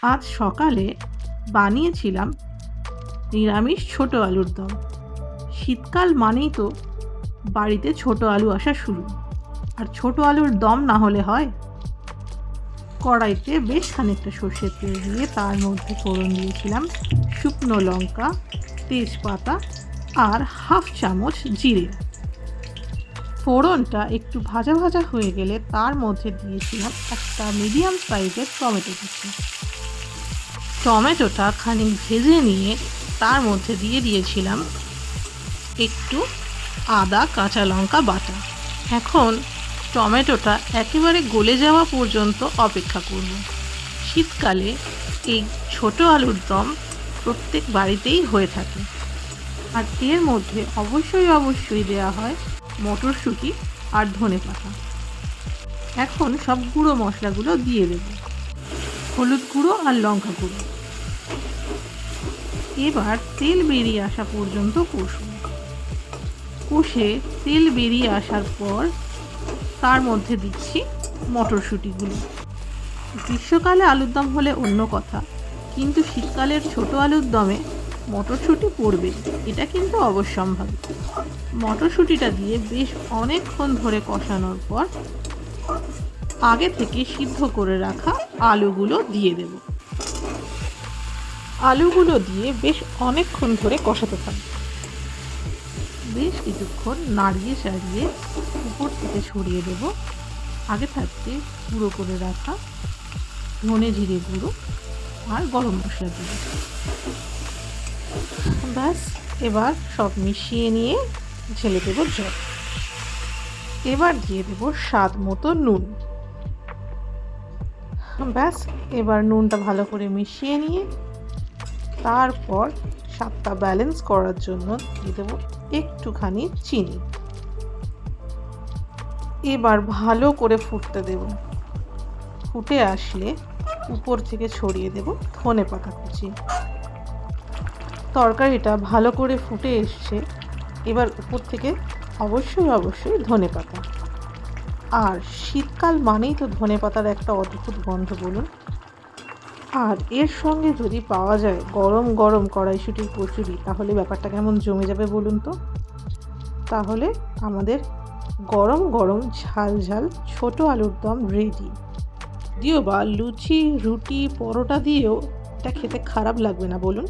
আজ সকালে বানিয়েছিলাম নিরামিষ ছোট আলুর দম। শীতকাল মানেই তো বাড়িতে ছোট আলু আসা শুরু, আর ছোট আলুর দম না হলে হয়? কড়াইতে বেশ খানিকটা সর্ষের তেল দিয়ে তার মধ্যে ফোড়ন দিয়েছিলাম শুকনো লঙ্কা, তেজপাতা আর হাফ চামচ জিরে। ফোড়নটা একটু ভাজা ভাজা হয়ে গেলে তার মধ্যে দিয়েছিলাম একটা মিডিয়াম সাইজের টমেটো কুচি। টমেটোটা খানিক ভেজে নিয়ে তার মধ্যে দিয়ে দিয়েছিলাম একটু আদা কাঁচা লঙ্কা বাটা। এখন টমেটোটা একেবারে গলে যাওয়া পর্যন্ত অপেক্ষা করব। শীতকালে এই ছোট আলুর দম প্রত্যেক বাড়িতেই হয়ে থাকে, আর এর মধ্যে অবশ্যই দেওয়া হয় মটরশুঁটি আর ধনেপাতা। এখন সব গুঁড়ো মশলাগুলো দিয়ে দেব, হলুদ গুঁড়ো আর লঙ্কা গুঁড়ো। এবার তেল বেরিয়ে আসা পর্যন্ত কষে তেল বেরিয়ে আসার পর তার মধ্যে দিচ্ছি মটরশুঁটিগুলো। গ্রীষ্মকালে আলুর দম হলে অন্য কথা, কিন্তু শীতকালের ছোট আলুর দমে মটরশুঁটি পড়বে, এটা কিন্তু অবশ্যম্ভাবী। মটরশুঁটিটা দিয়ে বেশ অনেকক্ষণ ধরে কষানোর পর আগে থেকে সিদ্ধ করে রাখা আলুগুলো দিয়ে দেব। আলুগুলো দিয়ে বেশ অনেকক্ষণ ধরে কষাতে থাকবে। বেশ কিছুক্ষণ নাড়িয়ে চাড়িয়ে উপর থেকে ছড়িয়ে দেব আগে থাকতে গুঁড়ো করে রাখা ধনে জিরে গুঁড়ো আর গরম মশলা গুঁড়ো। ব্যাস, এবার সব মিশিয়ে নিয়ে ঢেলে দেব জল। এবার দিয়ে দেব স্বাদ মতো নুন। ব্যাস, এবার নুনটা ভালো করে মিশিয়ে নিয়ে তারপর স্বাদটা ব্যালেন্স করার জন্য দিয়ে দেবো একটুখানি চিনি। এবার ভালো করে ফুটতে দেব। ফুটে আসলে উপর থেকে ছড়িয়ে দেব ধনেপাতা কুচি। তরকারিটা ভালো করে ফুটে এসছে, এবার উপর থেকে অবশ্যই ধনেপাতা। আর শীতকাল মানেই তো ধনেপাতার একটা অদ্ভুত গন্ধ, বলুন। আর এর সঙ্গে যদি পাওয়া যায় গরম গরম কড়াইশুঁটির কচুরি, তাহলে ব্যাপারটা কেমন জমে যাবে বলুন তো। তাহলে আমাদের গরম গরম ঝাল ঝাল ছোট আলুর দম রেডি। দিও বা লুচি, রুটি, পরোটা দিয়েও এটা খেতে খারাপ লাগবে না, বলুন।